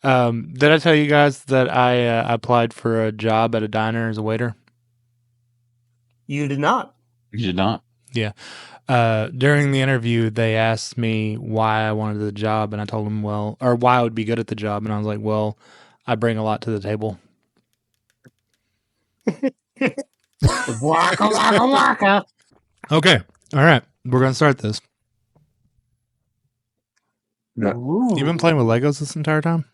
Did I tell you guys that I applied for a job at a diner as a waiter? You did not. You did not. Yeah. During the interview, they asked me why I wanted the job, and I told them, why I would be good at the job. And I was like, well, I bring a lot to the table. Waka, waka, waka. Okay. All right. We're going to start this. Ooh. You've been playing with Legos this entire time?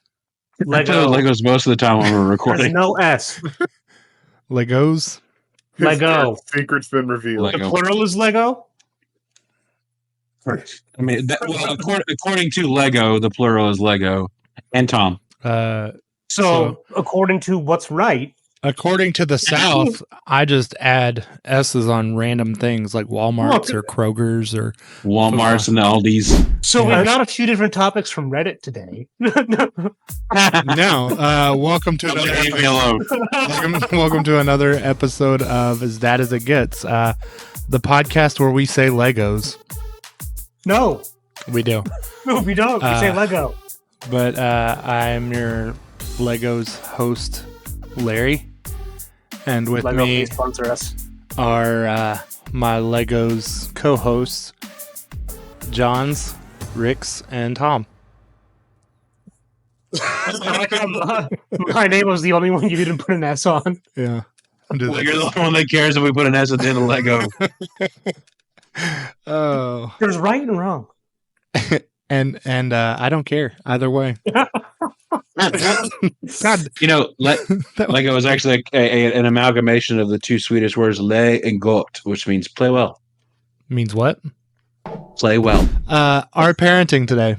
I play with Legos most of the time when we're There's recording. no S. Legos? Lego. Secret's been revealed. Lego. The plural is Lego? I mean, according to Lego, the plural is Lego. And Tom. So, according to what's right, According to the South, I just add S's on random things like Walmart's or Kroger's or Walmart's and Aldi's. so we've got a few different topics from Reddit today. No. Welcome to another Leave me alone. welcome to another episode of As Dad As It Gets, the podcast where we say Legos. No, We do. we don't. We say Lego. But I'm your Legos host, Larry. And with Lego, me please sponsor us. are my Legos co-hosts, Johns, Ricks, and Tom. My name was the only one you didn't put an S on. Yeah. Well, you're the one that cares if we put an S at the end of Lego. Oh. There's right and wrong. And I don't care either way. God, You know, Lego is actually an amalgamation of the two Swedish words "le" and "gott," which means play well. means what? Play well. Our parenting today.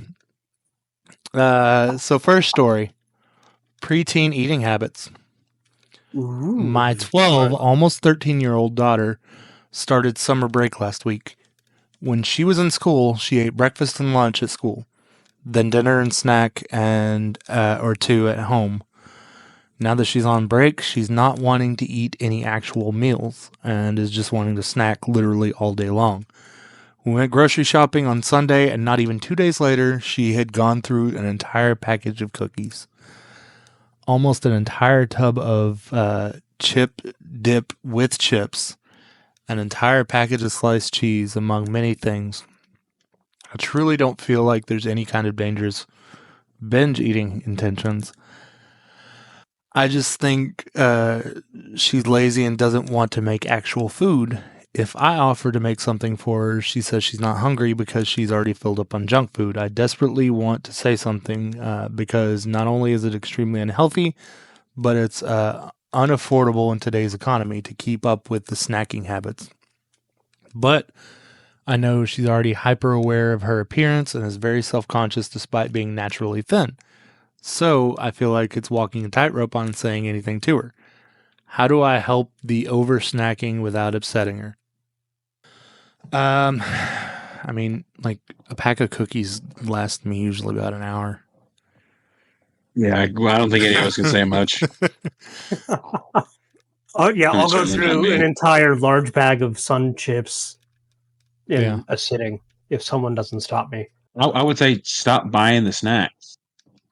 So first story, preteen eating habits. My 12, almost 13-year-old daughter started summer break last week. When she was in school, she ate breakfast and lunch at school, then dinner and snack and or two at home. Now that she's on break, she's not wanting to eat any actual meals and is just wanting to snack literally all day long. We went grocery shopping on Sunday, and not even 2 days later, she had gone through an entire package of cookies. Almost an entire tub of chip dip with chips, an entire package of sliced cheese, among many things. I truly don't feel like there's any kind of dangerous binge eating intentions. I just think she's lazy and doesn't want to make actual food. If I offer to make something for her, she says she's not hungry because she's already filled up on junk food. I desperately want to say something because not only is it extremely unhealthy, but it's unaffordable in today's economy to keep up with the snacking habits. But I know she's already hyper aware of her appearance and is very self-conscious despite being naturally thin. So I feel like it's walking a tightrope on saying anything to her. How do I help the over snacking without upsetting her? I mean, like a pack of cookies lasts me usually about an hour. Yeah, I don't think any of us can say much. Oh yeah, I'll go Certainly not through me. an entire large bag of Sun chips in Yeah. a sitting if someone doesn't stop me. I would say stop buying the snacks.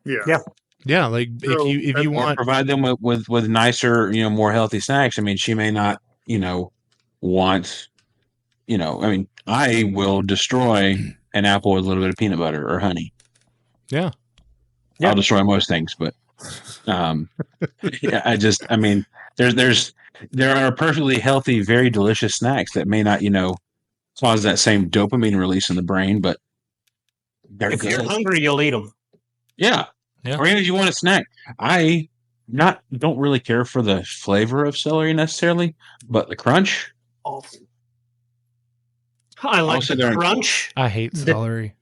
Yeah. Yeah, like if you Or want, provide them with nicer, more healthy snacks. I mean, she may not, want, I mean, I will destroy an apple with a little bit of peanut butter or honey. Yeah. I'll destroy most things, but yeah, there are perfectly healthy, very delicious snacks that may not, cause that same dopamine release in the brain, but they're If good. you're hungry, you'll eat them. Yeah. Yeah. Or even if you want a snack. I don't really care for the flavor of celery necessarily, but the crunch. I like Also, the they're- crunch. I hate celery.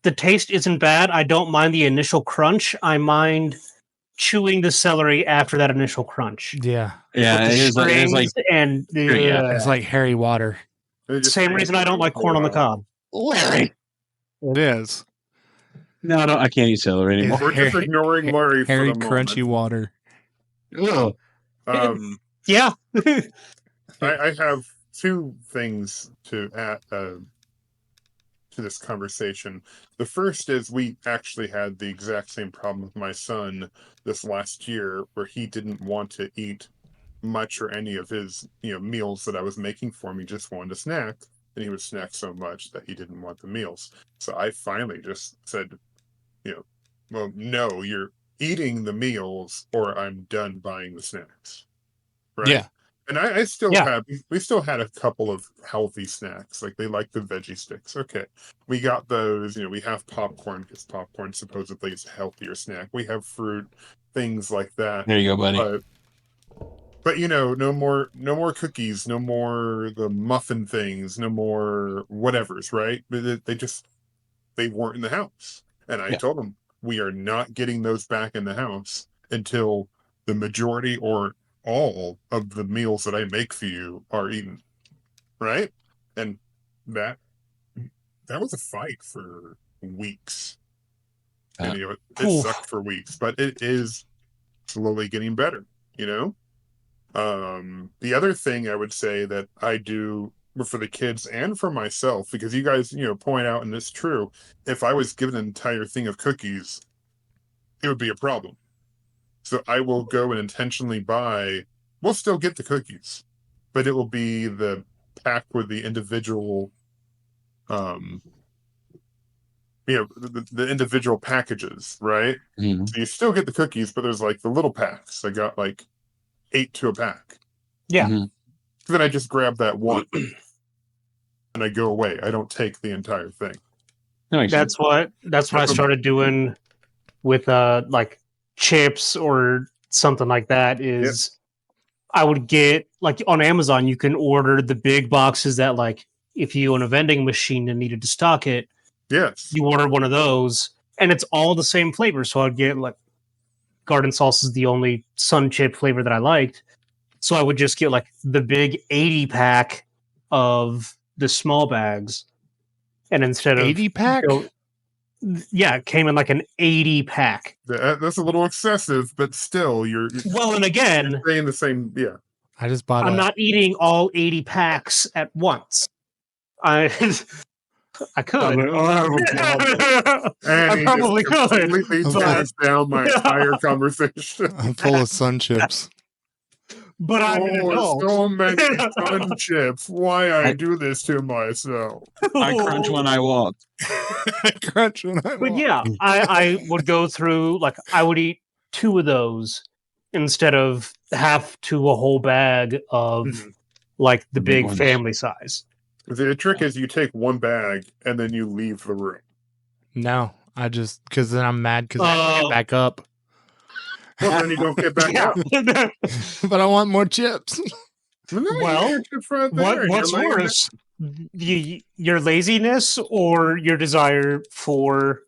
The taste isn't bad. I don't mind the initial crunch. I mind chewing the celery after that initial crunch. Yeah, Yeah, With it the is like strings and Yeah. it's like Harry water. same reason I don't like corn on the cob. Larry. It is. No, I can't eat celery anymore. We're just ignoring Larry Harry for the crunchy water. Ugh. moment. Yeah. I have two things to to this conversation. The first is we actually had the exact same problem with my son this last year, where he didn't want to eat much or any of his meals that I was making for him. He just wanted to snack, and he would snack so much that he didn't want the meals. So I finally just said, well, no, you're eating the meals, or I'm done buying the snacks. Right? Yeah. And I still Yeah. we still had a couple of healthy snacks. Like, they like the veggie sticks. Okay. We got those. We have popcorn, because popcorn supposedly is a healthier snack. We have fruit, things like that. There you go, buddy. But no more cookies, no more the muffin things, no more whatevers, right? They weren't in the house. And I told them, we are not getting those back in the house until the majority or all of the meals that I make for you are eaten. Right? And that was a fight for weeks. And it sucked for weeks, but it is slowly getting better, The other thing I would say that I do for the kids and for myself, because you guys, point out, and it's true, if I was given an entire thing of cookies, it would be a problem. So I will go and intentionally buy, we'll still get the cookies, but it will be the pack with the individual, the individual packages, right? Mm-hmm. So you still get the cookies, but there's like the little packs. I got like 8 to a pack. Yeah. Mm-hmm. Then I just grab that one and I go away. I don't take the entire thing. That's what I started doing with like chips or something like that. Is I would get, like, on Amazon, you can order the big boxes that, like, if you own a vending machine and needed to stock it, you order one of those, and it's all the same flavor. So I'd get, like, garden sauce is the only sun chip flavor that I liked. So I would just get, like, the big 80 pack of the small bags. And instead of 80 pack? It came in like an 80 pack. That's a little excessive, but still, you're and again, you're saying the same. Yeah, I just bought. I'm not eating all 80 packs at once. I could. I probably could. Completely tears down my entire conversation. I'm full of sun chips. But I'm an adult. So many sun chips. Why I do this to myself? I crunch when I walk. But yeah, I would go through, like, I would eat 2 of those instead of half to a whole bag of like the big family size. The trick is you take one bag and then you leave the room. No, I just, because then I'm mad because I get back up. Well, then you don't get back up. But I want more chips. Well, what's worse? Your laziness or your desire for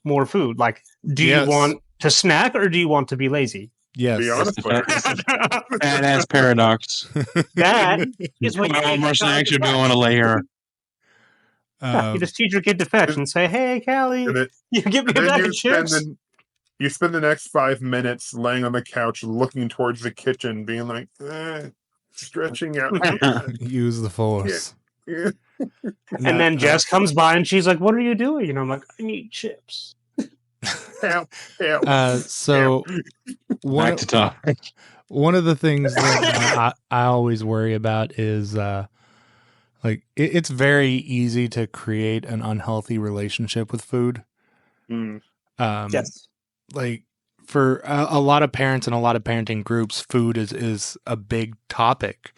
more food? Like, do you want to snack or do you want to be lazy? Yes. Be honest with Badass paradox. That is what I want more snacks. You'd want to lay here. You just teach your kid to fetch and say, "Hey, Callie, you give me a bag of chips." You spend the next 5 minutes laying on the couch, looking towards the kitchen, being like, stretching out. Use the force. Yeah. And then Jess comes by and she's like, "What are you doing?" And I'm like, "I need chips." Help. So back to talk. One of the things that I always worry about is like it's very easy to create an unhealthy relationship with food. Yes. Like for a lot of parents and a lot of parenting groups, food is a big topic.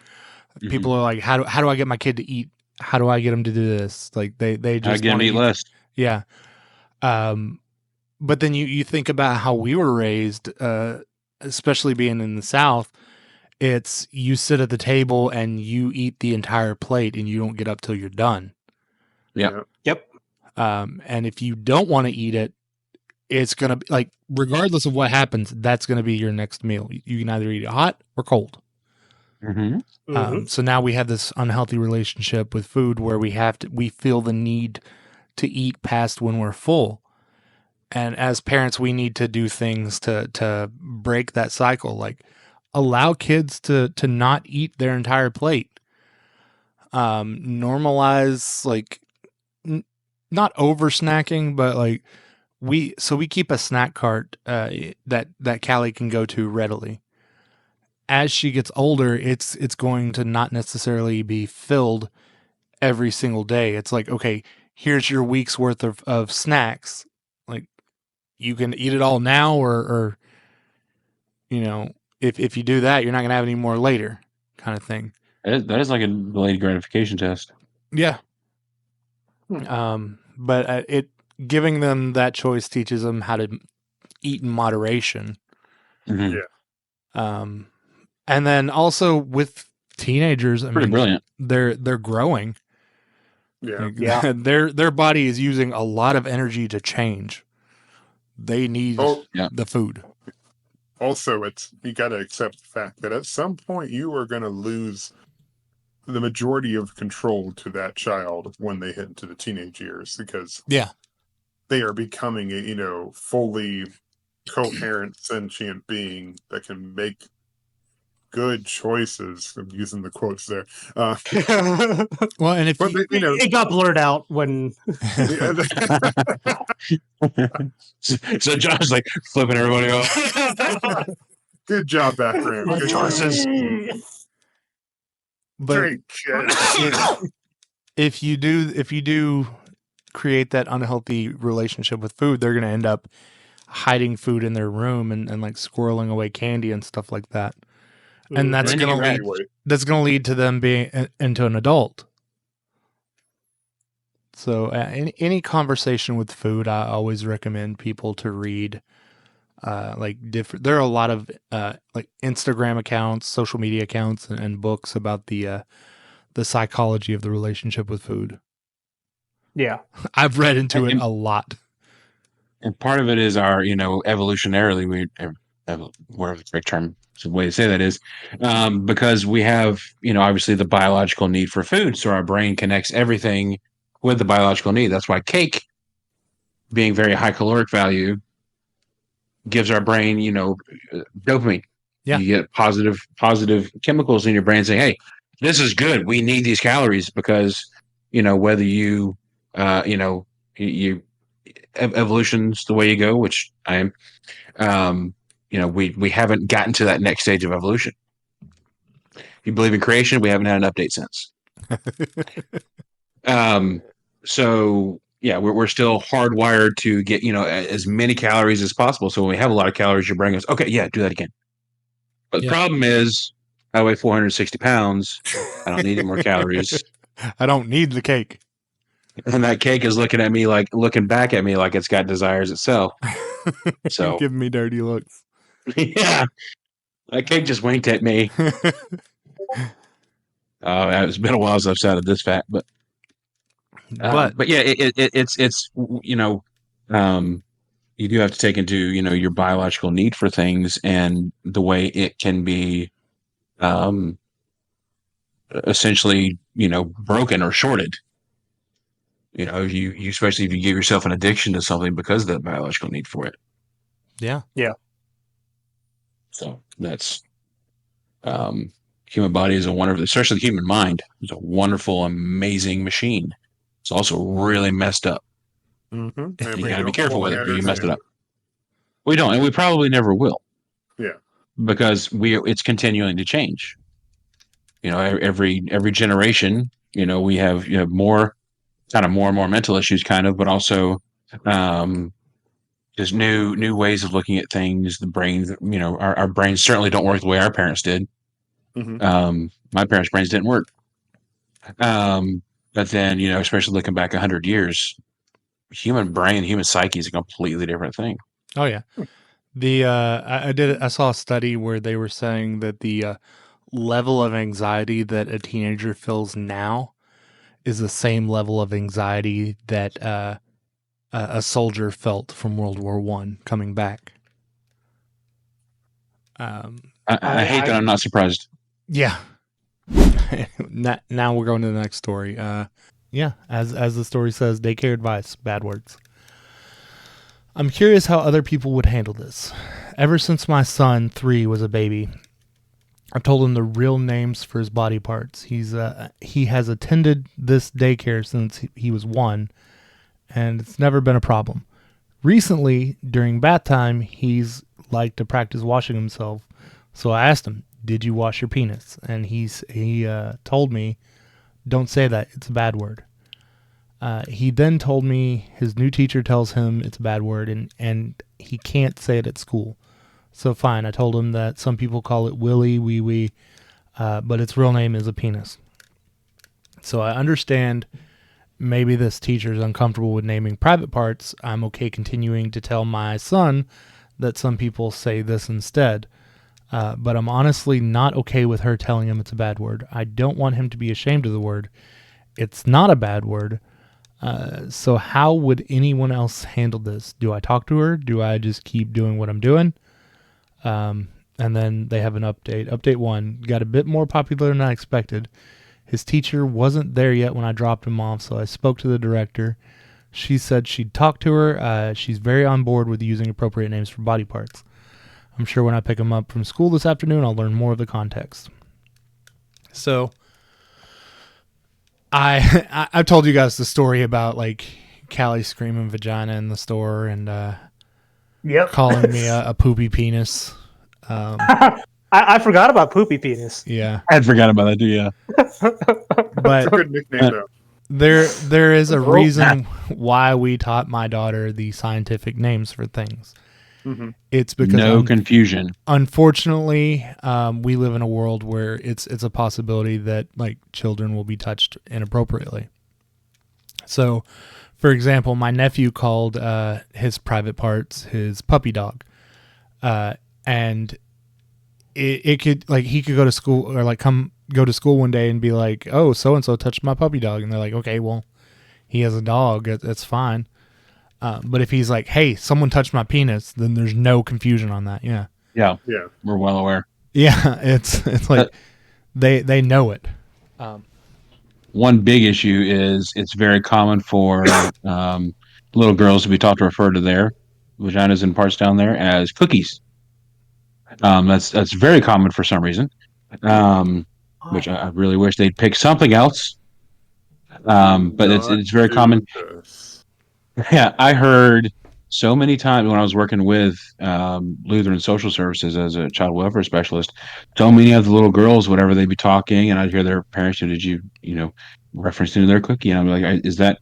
Mm-hmm. People are like, how do I get my kid to eat? How do I get them to do this? Like they just want to eat less. Yeah. But then you think about how we were raised, especially being in the South. It's you sit at the table and you eat the entire plate and you don't get up till you're done. Yeah. Yep. And if you don't want to eat it, it's going to be like, regardless of what happens, that's going to be your next meal. You can either eat it hot or cold. Mm-hmm. So now we have this unhealthy relationship with food where we feel the need to eat past when we're full. And as parents, we need to do things to break that cycle. Like allow kids to not eat their entire plate. Normalize, like, not over snacking, but like we keep a snack cart that Callie can go to readily. As she gets older, it's going to not necessarily be filled every single day. It's like, okay, here's your week's worth of snacks. Like, you can eat it all now, or if you do that, you're not going to have any more later, kind of thing. That is like a delayed gratification test. Yeah. But it giving them that choice teaches them how to eat in moderation. Mm-hmm. Yeah. And then also with teenagers, I mean, brilliant. They're growing. Yeah. Their body is using a lot of energy to change. They need the food. Also, you got to accept the fact that at some point you are going to lose the majority of control to that child when they hit into the teenage years, because they are becoming a fully coherent, sentient being that can make good choices. I'm using the quotes there. Well, and if it got blurred out when. So John's like flipping everybody off. Good job, background. Good choices. But if you do create that unhealthy relationship with food, they're going to end up hiding food in their room and like squirreling away candy and stuff like that. And that's going to lead to them being into an adult. So any conversation with food, I always recommend people to read there are a lot of like Instagram accounts, social media accounts, and books about the psychology of the relationship with food. Yeah. I've read into it a lot. And part of it is our, evolutionarily, whatever the correct term, the way to say that is, because we have, obviously the biological need for food. So our brain connects everything with the biological need. That's why cake, being very high caloric value, gives our brain, dopamine. Yeah. You get positive chemicals in your brain saying, hey, this is good. We need these calories because, whether you evolution's the way you go, which I am, we haven't gotten to that next stage of evolution. If you believe in creation, we haven't had an update since. So yeah, we're still hardwired to get, as many calories as possible. So when we have a lot of calories, your brain goes, okay, yeah, do that again. But the problem is, I weigh 460 pounds. I don't need any more calories. I don't need the cake. And that cake is looking back at me like it's got desires itself. So giving me dirty looks. Yeah. That cake just winked at me. It's been a while since I've sounded this fat, but yeah, it's you do have to take into, your biological need for things and the way it can be essentially, broken or shorted. You especially if you give yourself an addiction to something because of that biological need for it. Yeah. Yeah. So that's human body is a wonderful, especially the human mind is a wonderful, amazing machine. It's also really messed up. Mm-hmm. You got to be careful with it because you messed it up. We don't, and we probably never will. Yeah. Because it's continuing to change. Every generation, we have more and more mental issues, but also just new ways of looking at things. The brains, our brains certainly don't work the way our parents did. Mm-hmm. My parents' brains didn't work. But then, especially looking back 100 years, human brain, human psyche is a completely different thing. Oh yeah. I saw a study where they were saying that the level of anxiety that a teenager feels now is the same level of anxiety that a soldier felt from World War I coming back. I hate that I'm not surprised. Yeah. Now we're going to the next story. Yeah, as the story says, daycare advice, bad words. I'm curious how other people would handle this. Ever since my son, 3, was a baby, I've told him the real names for his body parts. He has attended this daycare since he was 1, and it's never been a problem. Recently, during bath time, he's liked to practice washing himself. So I asked him, "Did you wash your penis?" And he told me, "Don't say that. It's a bad word." He then told me his new teacher tells him it's a bad word, and he can't say it at school. So fine, I told him that some people call it willy, wee wee, but its real name is a penis. So I understand maybe this teacher is uncomfortable with naming private parts. I'm okay continuing to tell my son that some people say this instead. But I'm honestly not okay with her telling him it's a bad word. I don't want him to be ashamed of the word. It's not a bad word. So how would anyone else handle this? Do I talk to her? Do I just keep doing what I'm doing? And then they have an update. Update 1 got a bit more popular than I expected. His teacher wasn't there yet when I dropped him off, so I spoke to the director. She said she'd talk to her. She's very on board with using appropriate names for body parts. I'm sure when I pick him up from school this afternoon, I'll learn more of the context. So I've told you guys the story about like Callie screaming vagina in the store and calling me a poopy penis. I forgot about poopy penis. Yeah, I forgot about that too. Yeah, It's but a good nickname though. there is a reason why we taught my daughter the scientific names for things. Mm-hmm. It's because no confusion. Unfortunately, we live in a world where it's a possibility that like children will be touched inappropriately. So, for example, my nephew called his private parts his puppy dog, and it could like he could go to school or like go to school one day and be like, "Oh, so and so touched my puppy dog," and they're like, "Okay, well, he has a dog. That's fine." But if he's like, "Hey, someone touched my penis," then there's no confusion on that. Yeah. Yeah, Yeah. we're well aware. Yeah, it's like they know it. One big issue is it's very common for little girls to be taught to refer to their vaginas and parts down there as cookies. That's very common for some reason, which I really wish they'd pick something else. But it's very common. This. Yeah, I heard so many times when I was working with Lutheran Social Services as a child welfare specialist. So many of the little girls, whatever they'd be talking, and I'd hear their parents, "Did you referencing their cookie?" And I'm like, "Is that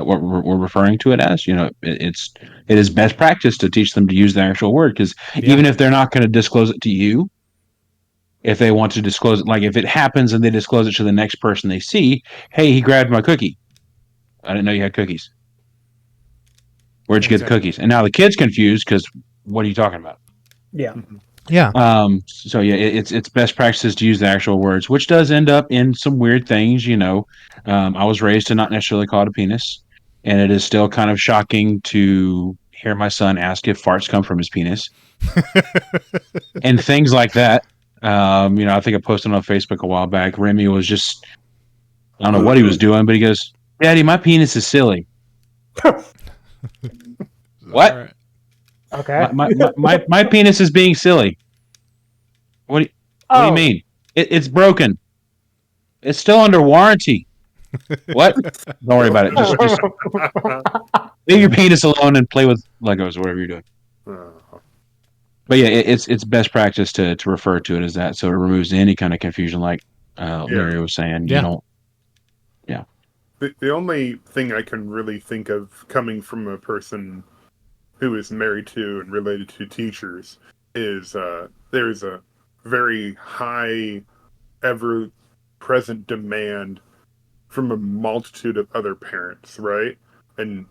what we're referring to it as?" It is best practice to teach them to use the actual word because even if they're not going to disclose it to you, if they want to disclose it, like if it happens and they disclose it to the next person they see, "Hey, he grabbed my cookie. I didn't know you had cookies. Where'd you get the cookies?" And now the kid's confused because what are you talking about? Yeah. Yeah. So yeah, it's best practices to use the actual words, which does end up in some weird things. I was raised to not necessarily call it a penis, and it is still kind of shocking to hear my son ask if farts come from his penis, and things like that. I think I posted on Facebook a while back. Remy was just, I don't know what he was doing, but he goes, "Daddy, my penis is silly." What? Right. Okay. My penis is being silly. What do you mean? It's broken. It's still under warranty. What? Don't worry about it. Just leave your penis alone and play with Legos or whatever you're doing. But yeah, it's best practice to refer to it as that, so it removes any kind of confusion. Like Larry was saying, you don't. Yeah. The only thing I can really think of coming from a person who is married to and related to teachers is there's a very high, ever-present demand from a multitude of other parents, right? And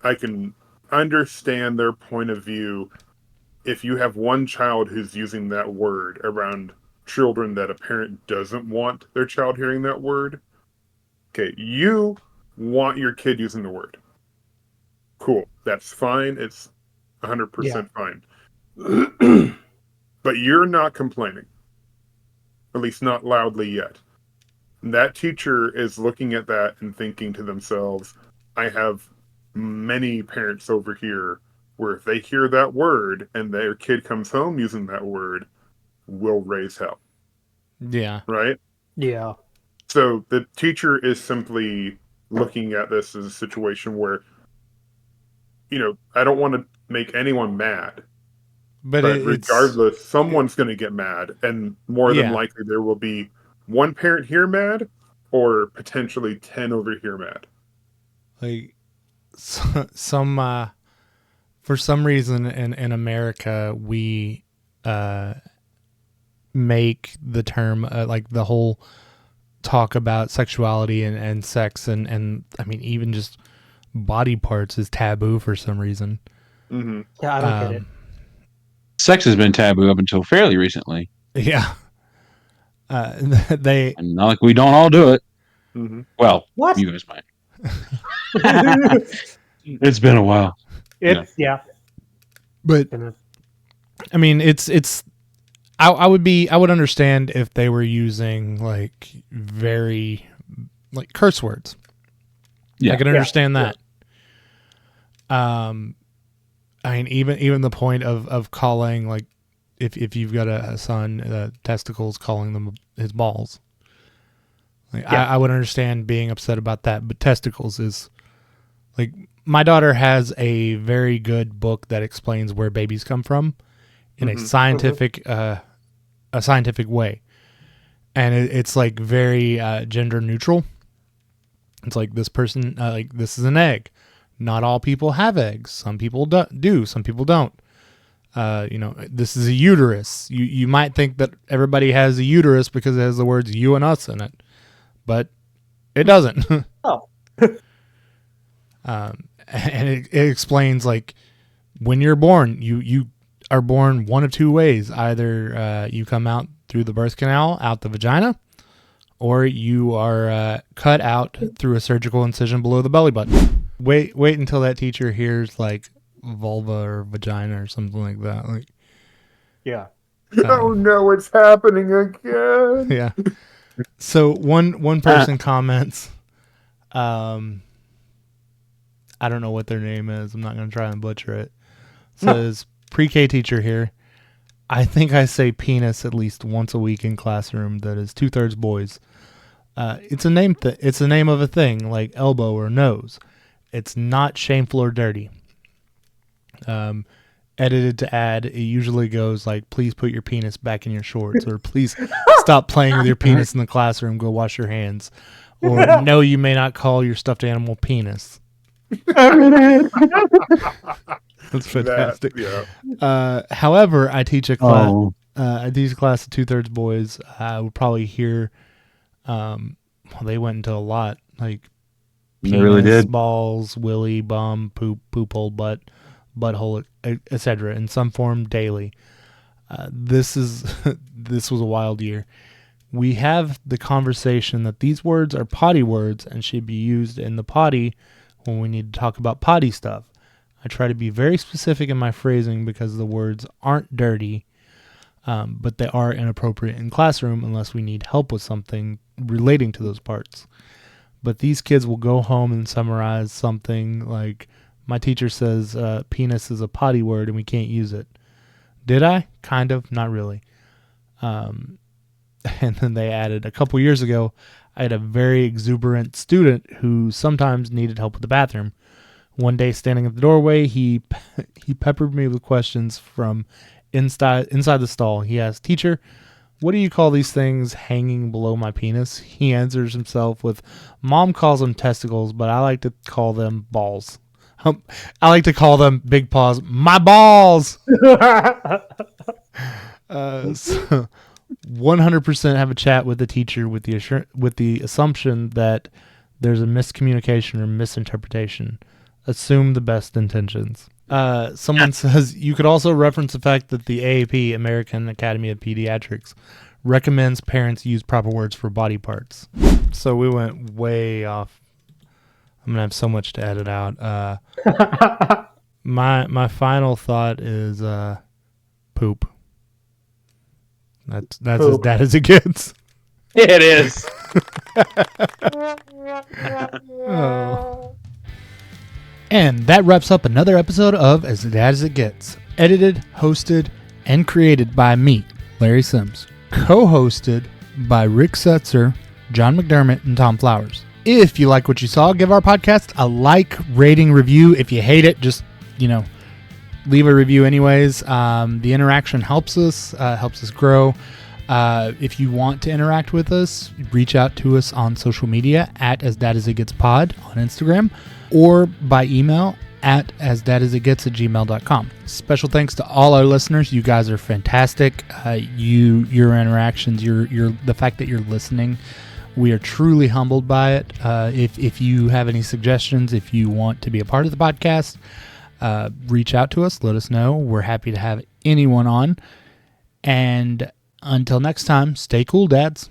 I can understand their point of view if you have one child who's using that word around children that a parent doesn't want their child hearing that word. Okay, you want your kid using the word. Cool, that's fine. It's 100% fine. But you're not complaining. At least not loudly yet. And that teacher is looking at that and thinking to themselves, I have many parents over here where if they hear that word and their kid comes home using that word, will raise hell. Yeah. Right? Yeah. So the teacher is simply looking at this as a situation where, I don't want to make anyone mad. But regardless, someone's going to get mad, and more than likely there will be one parent here mad, or potentially 10 over here mad. Like some for some reason in America we make the term like the whole talk about sexuality and sex and I mean even just body parts is taboo for some reason. Mm-hmm. Yeah, I don't get it. Sex has been taboo up until fairly recently. Yeah. And not like we don't all do it. Mm-hmm. Well, what? You guys might. It's been a while. Yeah. But I mean, I would understand if they were using like very like curse words. Yeah. I can understand that. I mean, even the point of calling, like, if you've got a son, testicles, calling them his balls. Like, I would understand being upset about that, but testicles is, like, my daughter has a very good book that explains where babies come from in a scientific way. And it's like very gender neutral. It's like this person, like, this is an egg. Not all people have eggs. Some people do. Some people don't. This is a uterus. You might think that everybody has a uterus because it has the words you and us in it, but it doesn't. Oh. And it explains, like, when you're born, you are born one of two ways. Either you come out through the birth canal, out the vagina, or you are cut out through a surgical incision below the belly button. Wait until that teacher hears like vulva or vagina or something like that. Like, yeah. Oh no, it's happening again. Yeah. So one person comments, I don't know what their name is. I'm not going to try and butcher it. Says pre-K teacher here. I think I say penis at least once a week in classroom that is 2/3 boys. It's a name. It's the name of a thing like elbow or nose. It's not shameful or dirty. Edited to add, it usually goes like, please put your penis back in your shorts, or please stop playing with your penis in the classroom, go wash your hands. Or no, you may not call your stuffed animal penis. That's fantastic. However, I teach a class. I teach a class of 2/3 boys. I would probably hear. They went into a lot, like penis, really did. Balls, willy, bum, poop hole, butt, butthole, etc. in some form daily. This was a wild year. We have the conversation that these words are potty words and should be used in the potty when we need to talk about potty stuff. I try to be very specific in my phrasing because the words aren't dirty, but they are inappropriate in classroom unless we need help with something relating to those parts. But these kids will go home and summarize something like, my teacher says penis is a potty word and we can't use it. Did I? Kind of, not really. And then they added, a couple years ago, I had a very exuberant student who sometimes needed help with the bathroom. One day, standing at the doorway, he peppered me with questions from inside the stall. He asked, "Teacher, what do you call these things hanging below my penis?" He answers himself with, "Mom calls them testicles, but I like to call them balls. I like to call them big paws. My balls!" So 100% have a chat with the teacher with the assumption that there's a miscommunication or misinterpretation. Assume the best intentions. Someone says you could also reference the fact that the AAP, American Academy of Pediatrics, recommends parents use proper words for body parts. So we went way off. I'm gonna have so much to edit out. My final thought is poop. That's poop. As bad as it gets. It is. Oh. And that wraps up another episode of As Bad as It Gets. Edited, hosted, and created by me, Larry Sims. Co-hosted by Rick Setzer, John McDermott, and Tom Flowers. If you like what you saw, give our podcast a like, rating, review. If you hate it, just, leave a review anyways. The interaction helps us grow. If you want to interact with us, reach out to us on social media at asdadasitgetspod on Instagram, or by email at asdadasitgets@gmail.com. Special thanks to all our listeners. You guys are fantastic. Your interactions, the fact that you're listening, we are truly humbled by it. If you have any suggestions, if you want to be a part of the podcast, reach out to us. Let us know. We're happy to have anyone on. And until next time, stay cool, dads.